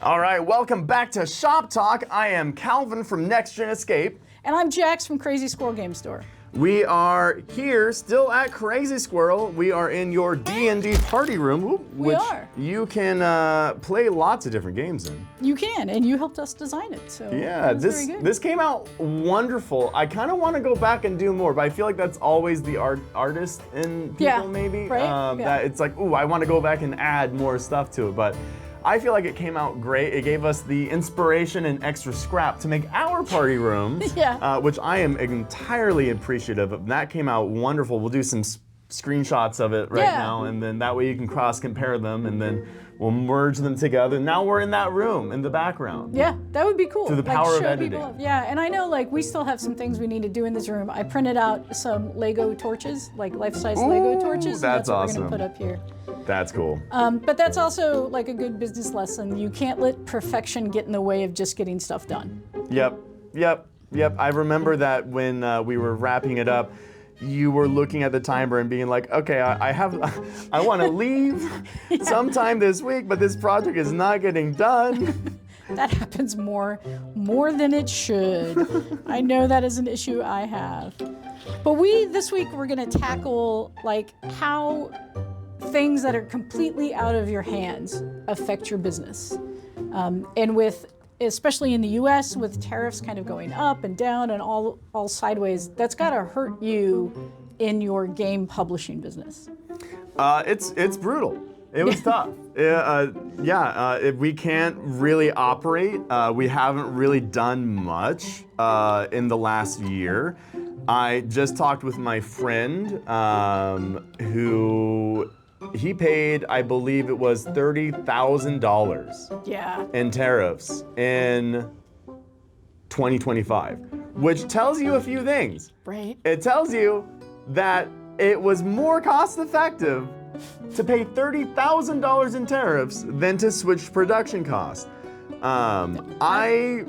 All right, welcome back to Shop Talk. I am Calvin from Next Gen Escape. And I'm Jax from Crazy Squirrel Game Store. We are here still at Crazy Squirrel. We are in your D&D party room, which you can play lots of different games in. You can, and you helped us design it, so yeah, this came out wonderful. I kind of want to go back and do more, but I feel like that's always the artist in people, maybe. Right? That it's like, ooh, I want to go back and add more stuff to it, but I feel like it came out great. It gave us the inspiration and extra scrap to make our party room, which I am entirely appreciative of. That came out wonderful. We'll do some screenshots of it right now, and then that way you can cross-compare them, and then we'll merge them together. Now we're in that room in the background. Yeah, that would be cool. Through the power of editing. Yeah, and I know we still have some things we need to do in this room. I printed out some Lego torches, like life-size Lego torches. That's awesome. What we're gonna put up here. That's cool. But that's also like a good business lesson. You can't let perfection get in the way of just getting stuff done. Yep. I remember that when we were wrapping it up, you were looking at the timer and being like, okay, I want to leave sometime this week, but this project is not getting done. That happens more than it should. I know that is an issue I have. But this week we're gonna tackle how things that are completely out of your hands affect your business. And especially in the US, with tariffs kind of going up and down and all sideways, that's gotta hurt you in your game publishing business. It's brutal. It was tough. We can't really operate. We haven't really done much in the last year. I just talked with my friend who he paid, I believe it was $30,000 in tariffs in 2025, which tells you a few things. Right. It tells you that it was more cost effective to pay $30,000 in tariffs than to switch production costs. I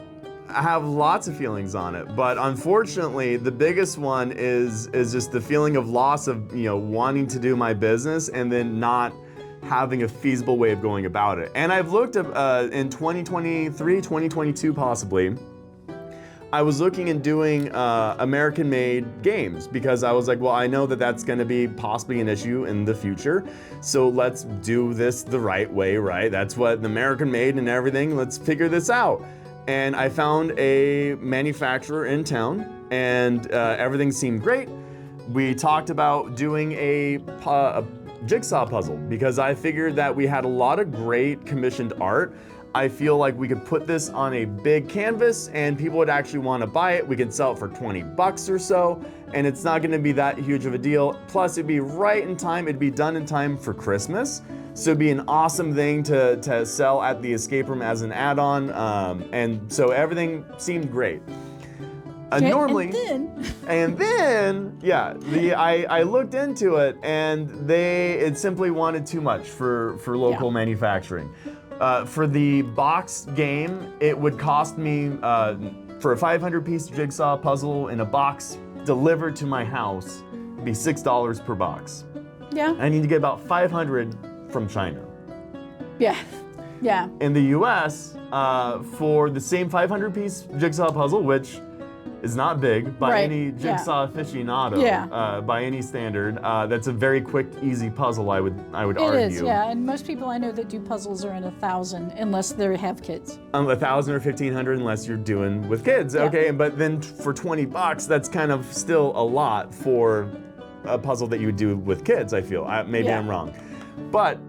have lots of feelings on it, but unfortunately, the biggest one is just the feeling of loss of wanting to do my business and then not having a feasible way of going about it. And I've looked at in 2023, 2022 possibly, I was looking and doing American-made games because I was like, well, I know that that's going to be possibly an issue in the future, so let's do this the right way, right? That's what the American-made and everything. Let's figure this out. And I found a manufacturer in town, and everything seemed great. We talked about doing a jigsaw puzzle because I figured that we had a lot of great commissioned art. I feel like we could put this on a big canvas and people would actually want to buy it. We could sell it for $20 or so, and it's not going to be that huge of a deal. Plus, it'd be right in time. It'd be done in time for Christmas. So it'd be an awesome thing to sell at the escape room as an add-on. And so everything seemed great. Normally, and then, I looked into it and it simply wanted too much for local manufacturing. For the box game, it would cost me, for a 500-piece jigsaw puzzle in a box delivered to my house, it'd be $6 per box. Yeah. I need to get about 500 from China. Yeah. In the US, for the same 500-piece jigsaw puzzle, which is not big by any jigsaw aficionado, by any standard. That's a very quick, easy puzzle, I would argue. It is, and most people I know that do puzzles are in 1,000 unless they have kids. 1,000 or 1,500 unless you're doing with kids, okay? But then for $20, that's kind of still a lot for a puzzle that you would do with kids, I feel. Maybe I'm wrong. But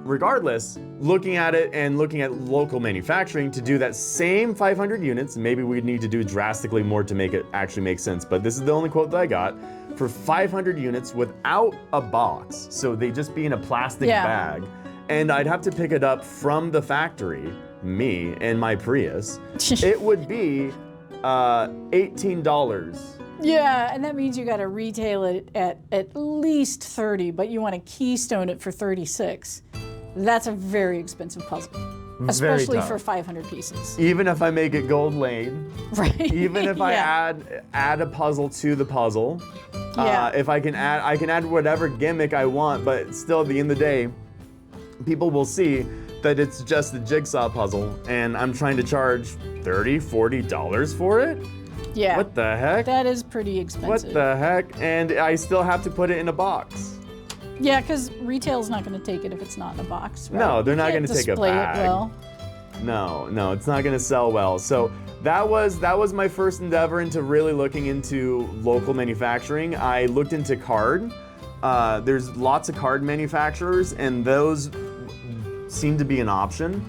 regardless, looking at it and looking at local manufacturing to do that same 500 units, maybe we'd need to do drastically more to make it actually make sense, but this is the only quote that I got, for 500 units without a box, so they just be in a plastic bag, and I'd have to pick it up from the factory, me and my Prius, it would be $18. Yeah, and that means you got to retail it at least 30, but you want to keystone it for 36. That's a very expensive puzzle, especially for 500 pieces. Even if I make it gold lane, right? Even if I add a puzzle to the puzzle, if I can add whatever gimmick I want, but still at the end of the day, people will see that it's just a jigsaw puzzle and I'm trying to charge $30, $40 for it? Yeah. What the heck? That is pretty expensive. What the heck? And I still have to put it in a box. Yeah, because retail's not going to take it if it's not in a box, right? No, they're not going gonna take a display bag. It well. No, it's not gonna sell well. So that was my first endeavor into really looking into local manufacturing. I looked into card. There's lots of card manufacturers, and those seem to be an option.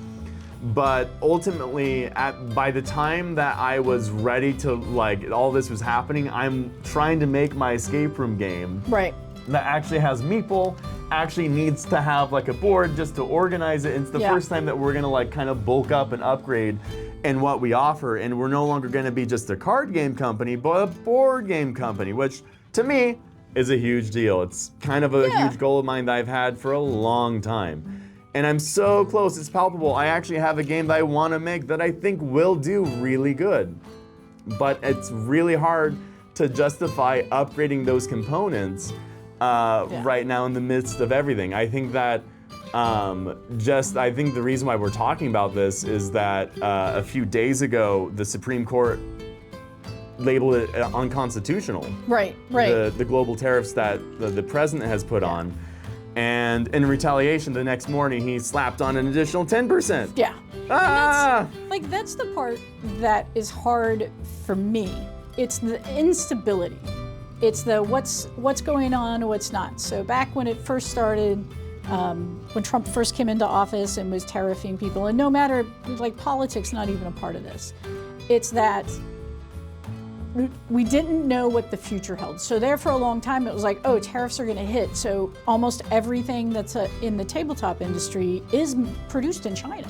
But ultimately, by the time that I was ready to, like, all this was happening, I'm trying to make my escape room game Right. that actually has meeple, actually needs to have like a board just to organize it. It's the first time that we're gonna like kind of bulk up and upgrade in what we offer, and we're no longer gonna be just a card game company, but a board game company, which to me is a huge deal. It's kind of a huge goal of mine that I've had for a long time. And I'm so close, it's palpable. I actually have a game that I wanna make that I think will do really good. But it's really hard to justify upgrading those components right now in the midst of everything. I think that I think the reason why we're talking about this is that a few days ago, the Supreme Court labeled it unconstitutional. Right. The global tariffs that the president has put on. And in retaliation, the next morning, he slapped on an additional 10%. Yeah. Ah! That's the part that is hard for me. It's the instability. It's the what's going on, what's not. So back when it first started, when Trump first came into office and was tariffing people, and no matter, like, politics not even a part of this, it's that we didn't know what the future held. So there for a long time, it was like, oh, tariffs are gonna hit. So almost everything that's in the tabletop industry is produced in China.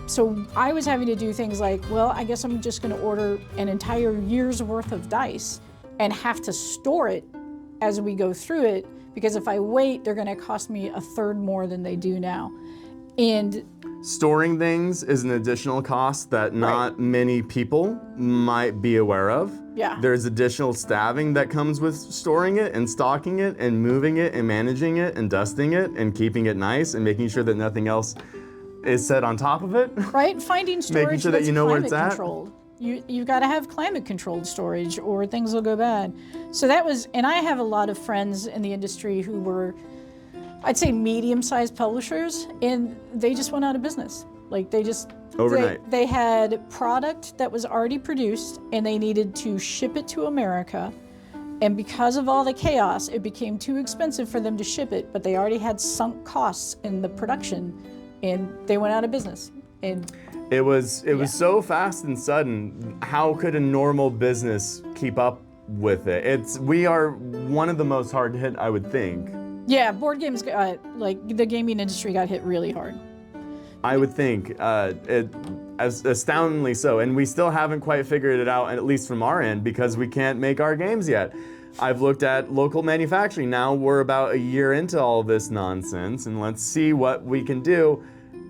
So I was having to do things like, well, I guess I'm just gonna order an entire year's worth of dice and have to store it as we go through it, because if I wait, they're gonna cost me a third more than they do now. And storing things is an additional cost that not many people might be aware of. Yeah. There's additional staffing that comes with storing it and stocking it and moving it and managing it and dusting it and keeping it nice and making sure that nothing else is set on top of it. Right, finding storage making sure that that's you know where climate it's at. controlled. You've got to have climate controlled storage or things will go bad. So that was, and I have a lot of friends in the industry who were, I'd say, medium-sized publishers, and they just went out of business. Like they just Overnight. They had product that was already produced, and they needed to ship it to America. And because of all the chaos, it became too expensive for them to ship it. But they already had sunk costs in the production, and they went out of business. And it was so fast and sudden. How could a normal business keep up with it? We are one of the most hard hit, I would think. yeah, board games got, like, the gaming industry got hit really hard. I would think, astoundingly so. And we still haven't quite figured it out, at least from our end, because we can't make our games yet. I've looked at local manufacturing. Now we're about a year into all this nonsense, and let's see what we can do.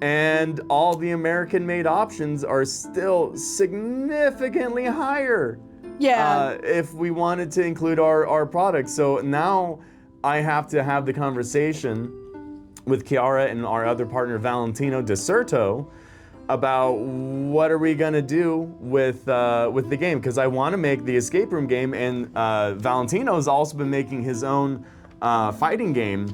And all the American-made options are still significantly higher. Yeah. If we wanted to include our products. So now I have to have the conversation with Kiara and our other partner, Valentino Deserto, about what are we gonna do with the game, because I want to make the escape room game, and Valentino's also been making his own fighting game,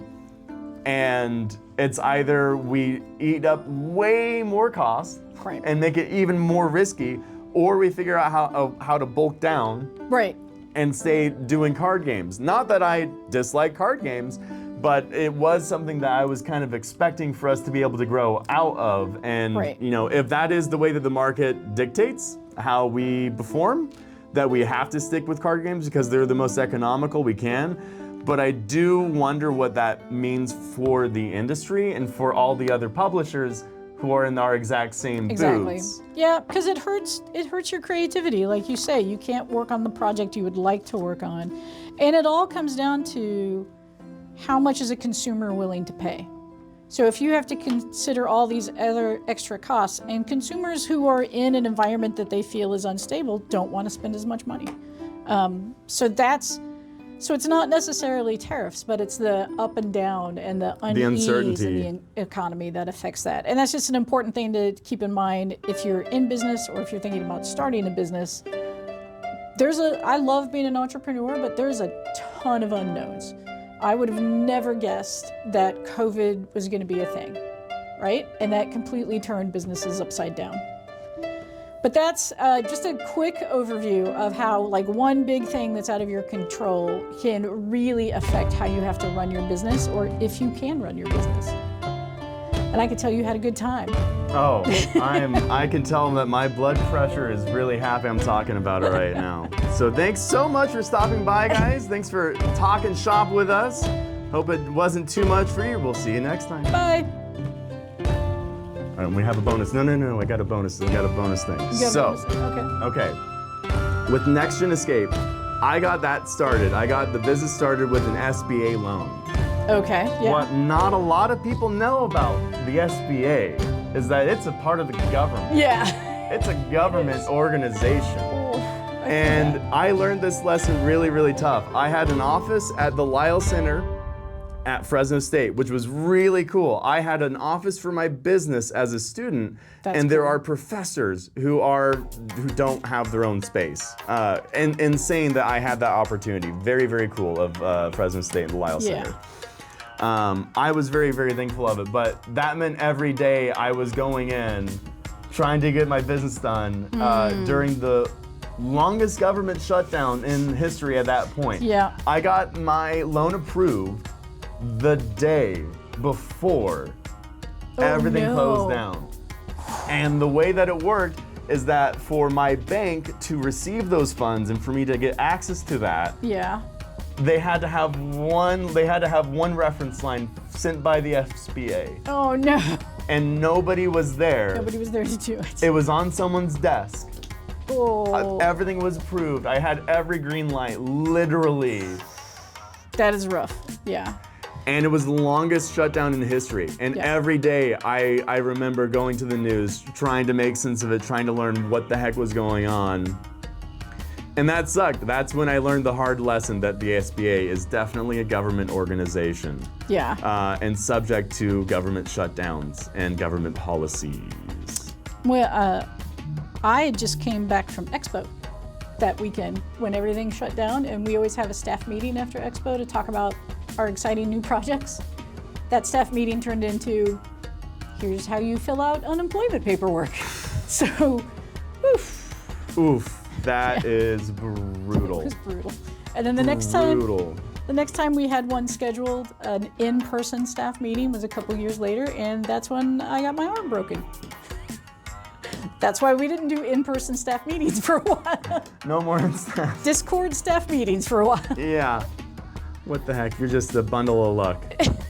and it's either we eat up way more costs Right. and make it even more risky, or we figure out how to bulk down Right. and stay doing card games. Not that I dislike card games, but it was something that I was kind of expecting for us to be able to grow out of. And Right. you know, if that is the way that the market dictates how we perform, that we have to stick with card games because they're the most economical we can. But I do wonder what that means for the industry and for all the other publishers who are in our exact same boots. Yeah, because it hurts your creativity. Like you say, you can't work on the project you would like to work on. And it all comes down to how much is a consumer willing to pay. So if you have to consider all these other extra costs, and consumers who are in an environment that they feel is unstable don't want to spend as much money. So that's So it's not necessarily tariffs, but it's the up and down and the unease uncertainty. in the economy that affects that. And that's just an important thing to keep in mind if you're in business or if you're thinking about starting a business. I love being an entrepreneur, but there's a ton of unknowns. I would have never guessed that COVID was going to be a thing, right? And that completely turned businesses upside down. But that's just a quick overview of how like one big thing that's out of your control can really affect how you have to run your business or if you can run your business. And I can tell you had a good time. Oh, I can tell that my blood pressure is really happy I'm talking about it right now. So thanks so much for stopping by, guys. Thanks for talking shop with us. Hope it wasn't too much for you. We'll see you next time. Bye. We have a bonus. No, I got a bonus. We got a bonus thing. Okay. With Next Gen Escape, I got that started. I got the business started with an SBA loan. Okay, yeah. What not a lot of people know about the SBA is that it's a part of the government. Yeah. It's a government organization. And I learned this lesson really, really tough. I had an office at the Lyle Center at Fresno State, which was really cool. I had an office for my business as a student, and there are professors who don't have their own space. And insane that I had that opportunity. Very, very cool of Fresno State and the Lyle Center. I was very, very thankful of it, but that meant every day I was going in, trying to get my business done during the longest government shutdown in history at that point. Yeah. I got my loan approved the day before everything closed down. And the way that it worked is that for my bank to receive those funds and for me to get access to that, they had to have one reference line sent by the SBA. Oh no. And nobody was there. Nobody was there to do it. It was on someone's desk. Oh. Everything was approved. I had every green light, literally. That is rough, yeah. And it was the longest shutdown in history. And every day I remember going to the news, trying to make sense of it, trying to learn what the heck was going on. And that sucked. That's when I learned the hard lesson that the SBA is definitely a government organization. Yeah. And subject to government shutdowns and government policies. Well, I just came back from Expo that weekend when everything shut down, and we always have a staff meeting after Expo to talk about our exciting new projects. That staff meeting turned into, here's how you fill out unemployment paperwork. So, oof. Oof, that is brutal. It was brutal. And then the next time we had one scheduled, an in-person staff meeting was a couple years later, and that's when I got my arm broken. That's why we didn't do in-person staff meetings for a while. No more staff. Discord staff meetings for a while. Yeah. What the heck? You're just a bundle of luck.